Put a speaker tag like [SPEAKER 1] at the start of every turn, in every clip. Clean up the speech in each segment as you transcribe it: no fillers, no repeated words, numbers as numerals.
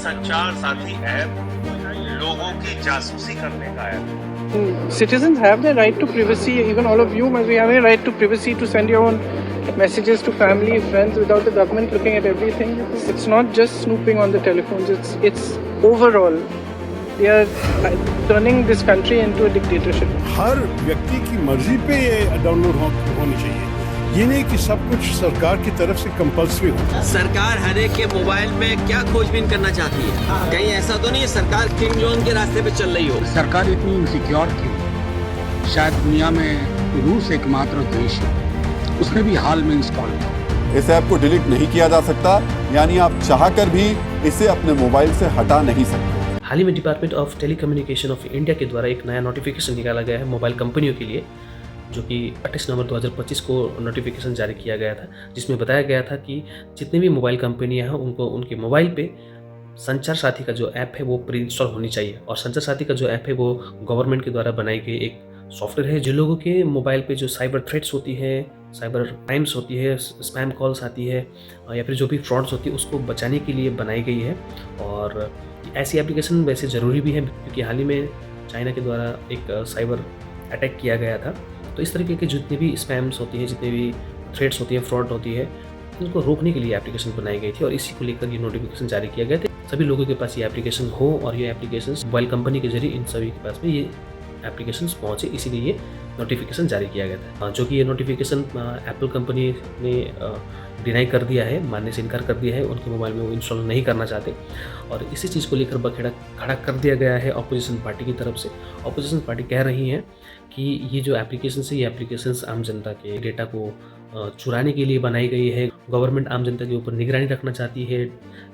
[SPEAKER 1] संचार साथी ऐप लोगों की जासूसी करने का app.
[SPEAKER 2] Citizens have the right to privacy. Even all of you must be having a right to privacy to send your own messages to family, friends without the government looking at everything. It's not just snooping on the telephones. It's overall. They are turning this country into a dictatorship.
[SPEAKER 3] हर व्यक्ति की मर्जी पे ये download होनी चाहिए। ये नहीं कि सब कुछ सरकार की तरफ से कंपल्सरी हो।
[SPEAKER 4] सरकार हर एक के मोबाइल में क्या खोजबीन करना चाहती है? कहीं ऐसा तो नहीं है सरकार किंग जोन के रास्ते पे चल रही हो?
[SPEAKER 5] सरकार इतनी इनसिक्योर क्यों? शायद दुनिया में रूस एकमात्र देश है, उसने भी हाल में इंस्टॉल किया।
[SPEAKER 6] इस ऐप को डिलीट नहीं किया जा सकता, यानी आप चाहकर भी इसे अपने मोबाइल से हटा नहीं सकते।
[SPEAKER 7] हाल ही में department of telecommunication of India के द्वारा एक नया नोटिफिकेशन निकाला गया है मोबाइल कंपनियों के लिए, जो कि 28 नवंबर 2025 को नोटिफिकेशन जारी किया गया था, जिसमें बताया गया था कि जितनी भी मोबाइल कंपनियां हैं उनको उनके मोबाइल पे संचार साथी का जो ऐप है वो प्री इंस्टॉल होनी चाहिए। और संचार साथी का जो ऐप है वो गवर्नमेंट के द्वारा बनाई गई एक सॉफ्टवेयर है, जो लोगों के मोबाइल पे जो साइबर थ्रेट्स होती है, साइबर क्राइम्स होती है, स्पैम कॉल्स आती है या फिर जो भी फ्रॉड्स होती है उसको बचाने के लिए बनाई गई है। और ऐसी एप्लीकेशन वैसे ज़रूरी भी है क्योंकि हाल ही में चाइना के द्वारा एक साइबर अटैक किया गया था। तो इस तरीके के जितने भी स्पैम्स होती हैं, जितने भी थ्रेट्स होती हैं, फ्रॉड होती है, उनको रोकने के लिए एप्लीकेशन बनाई गई थी और इसी को लेकर ये नोटिफिकेशन जारी किया गया था। सभी लोगों के पास ये एप्लीकेशन हो और ये एप्लीकेशन मोबाइल कंपनी के जरिए इन सभी के पास में ये एप्लीकेशन पहुँचे, इसीलिए ये नोटिफिकेशन जारी किया गया था। जो कि ये नोटिफिकेशन एप्पल कंपनी ने डिनाई कर दिया है, मानने से इनकार कर दिया है, उनके मोबाइल में वो इंस्टॉल नहीं करना चाहते। और इसी चीज़ को लेकर बखेड़ा खड़ा कर दिया गया है ऑपोजिशन पार्टी की तरफ से। ऑपोजिशन पार्टी कह रही हैं कि ये जो एप्लीकेशन है ये एप्लीकेशंस आम जनता के डेटा को चुराने के लिए बनाई गई है। गवर्नमेंट आम जनता के ऊपर निगरानी रखना चाहती है,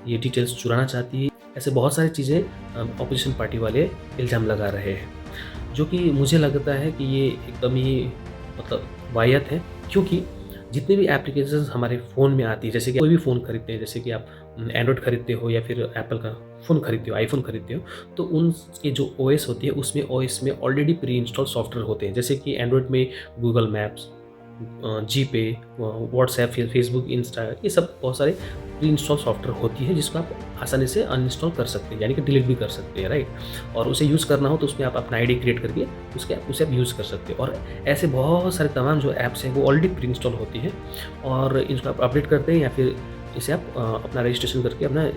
[SPEAKER 7] ये डिटेल्स चुराना चाहती है। ऐसे बहुत सारी चीज़ें ऑपोजिशन पार्टी वाले इल्ज़ाम लगा रहे हैं, जो कि मुझे लगता है कि ये एकदम ही मतलब वाहियात है। क्योंकि जितने भी एप्लीकेशंस हमारे फ़ोन में आती है, जैसे कि कोई भी फ़ोन खरीदते हैं, जैसे कि आप एंड्रॉयड खरीदते हो या फिर एप्पल का फ़ोन खरीदते हो, आईफोन खरीदते हो, तो उनके जो ओएस होती है उसमें ओएस में ऑलरेडी प्री इंस्टॉल सॉफ्टवेयर होते हैं। जैसे कि एंड्रॉयड में गूगल मैप्स, जीपे, व्हाट्सएप, फेसबुक, इंस्टा, ये सब बहुत सारे प्री इंस्टॉल सॉफ्टवेयर होती है जिसको आप आसानी से अनइंस्टॉल कर सकते हैं, यानी कि डिलीट भी कर सकते हैं, राइट। और उसे यूज़ करना हो तो उसमें आप अपना आईडी क्रिएट करके उसे आप यूज़ कर सकते हैं। और ऐसे बहुत सारे तमाम जो ऐप्स हैं वो ऑलरेडी प्री इंस्टॉल होती हैं और इनको आप अपडेट करते हैं या फिर इसे आप अपना रजिस्ट्रेशन करके अपना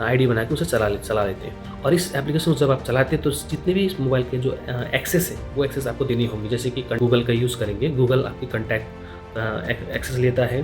[SPEAKER 7] आईडी बना के उसे चला लेते हैं। और इस एप्लीकेशन को जब आप चलाते हैं तो जितने भी इस मोबाइल के जो एक्सेस है वो एक्सेस आपको देनी होंगी। जैसे कि गूगल का यूज़ करेंगे, गूगल आपके कॉन्टैक्ट एक्सेस लेता है,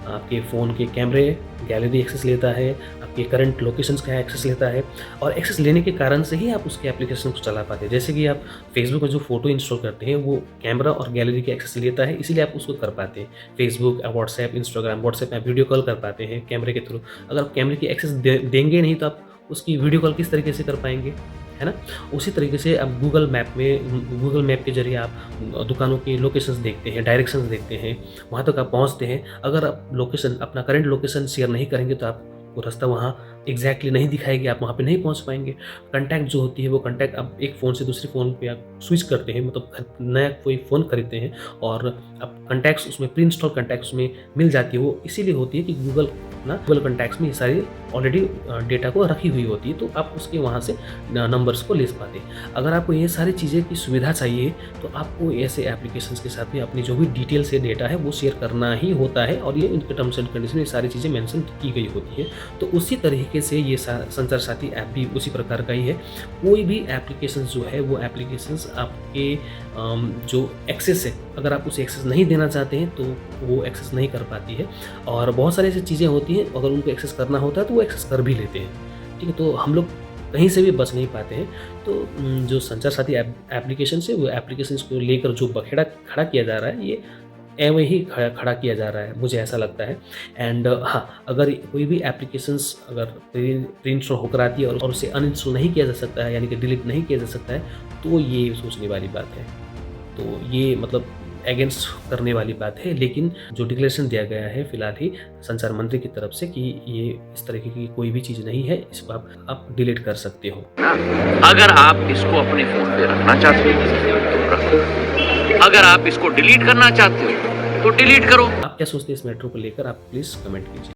[SPEAKER 7] आपके फ़ोन के कैमरे गैलरी एक्सेस लेता है, आपके करंट लोकेशंस का एक्सेस लेता है। और एक्सेस लेने के कारण से ही आप उसके एप्लीकेशन को चला पाते हैं। जैसे कि आप फेसबुक में जो फ़ोटो इंस्टॉल करते हैं वो कैमरा और गैलरी के एक्सेस लेता है, इसीलिए आप उसको कर पाते हैं। फेसबुक, व्हाट्सएप, इंस्टाग्राम, व्हाट्सएप में आप वीडियो कॉल कर पाते हैं कैमरे के थ्रू। अगर आप कैमरे की एक्सेस देंगे नहीं तो आप उसकी वीडियो कॉल किस तरीके से कर पाएंगे, है ना। उसी तरीके से अब गूगल मैप के जरिए आप दुकानों की लोकेशंस देखते हैं, डायरेक्शंस देखते हैं, वहाँ तक आप पहुँचते हैं। अगर आप अपना करंट लोकेशन शेयर नहीं करेंगे तो आप वो रास्ता वहाँ एग्जैक्टली नहीं दिखाएगी, आप वहाँ पे नहीं पहुँच पाएंगे। कॉन्टैक्ट जो होती है वो कॉन्टैक्ट आप एक फ़ोन से दूसरे फ़ोन पे आप स्विच करते हैं, मतलब नया कोई फ़ोन खरीदते हैं और आप कॉन्टैक्ट्स उसमें प्री इंस्टॉल कॉन्टैक्ट्स में मिल जाती है। वो इसीलिए होती है कि गूगल कॉन्टैक्ट्स में ये सारी ऑलरेडी डेटा को रखी हुई होती है, तो आप उसके वहाँ से नंबर्स को ले पाते हैं। अगर आपको ये सारी चीज़ें की सुविधा चाहिए तो आपको ऐसे एप्लीकेशंस के साथ में अपनी जो भी डिटेल से डेटा है वो शेयर करना ही होता है और ये इनके टर्म्स एंड कंडीशन में ये सारी चीज़ें मेंशन की गई होती है। तो उसी तरीके से ये संचार साथी ऐप भी उसी प्रकार का ही है। कोई भी एप्लीकेशन जो है वो एप्लीकेशंस आपके जो एक्सेस है, अगर आप उसे एक्सेस नहीं देना चाहते हैं तो वो एक्सेस नहीं कर पाती है। और बहुत सारी ऐसी चीज़ें होती हैं, अगर उनको एक्सेस करना होता है तो वो एक्सेस कर भी लेते हैं, ठीक है। तो हम लोग कहीं से भी बच नहीं पाते हैं। तो जो संचार साथी एप्लीकेशन है वो एप्लीकेशन को लेकर जो बखेड़ा खड़ा किया जा रहा है ये एवं ही खड़ा किया जा रहा है, मुझे ऐसा लगता है। एंड हाँ, अगर कोई भी एप्लीकेशंस अगर प्री इंस्टॉल होकर आती है और उसे अनइंस्टॉल नहीं किया जा सकता है, यानी कि डिलीट नहीं किया जा सकता है, तो ये सोचने वाली बात है। तो ये मतलब अगेंस्ट करने वाली बात है। लेकिन जो डिक्लेरेशन दिया गया है फिलहाल ही संचार मंत्री की तरफ से कि ये इस तरीके की कोई भी चीज़ नहीं है, इसको आप डिलीट कर सकते हो।
[SPEAKER 4] अगर आप इसको अपने फोन पे रखना चाहते हो तो रखो, अगर आप इसको डिलीट करना चाहते हो तो डिलीट करो।
[SPEAKER 7] आप क्या सोचते हैं इस मैटर को लेकर, आप प्लीज़ कमेंट कीजिए।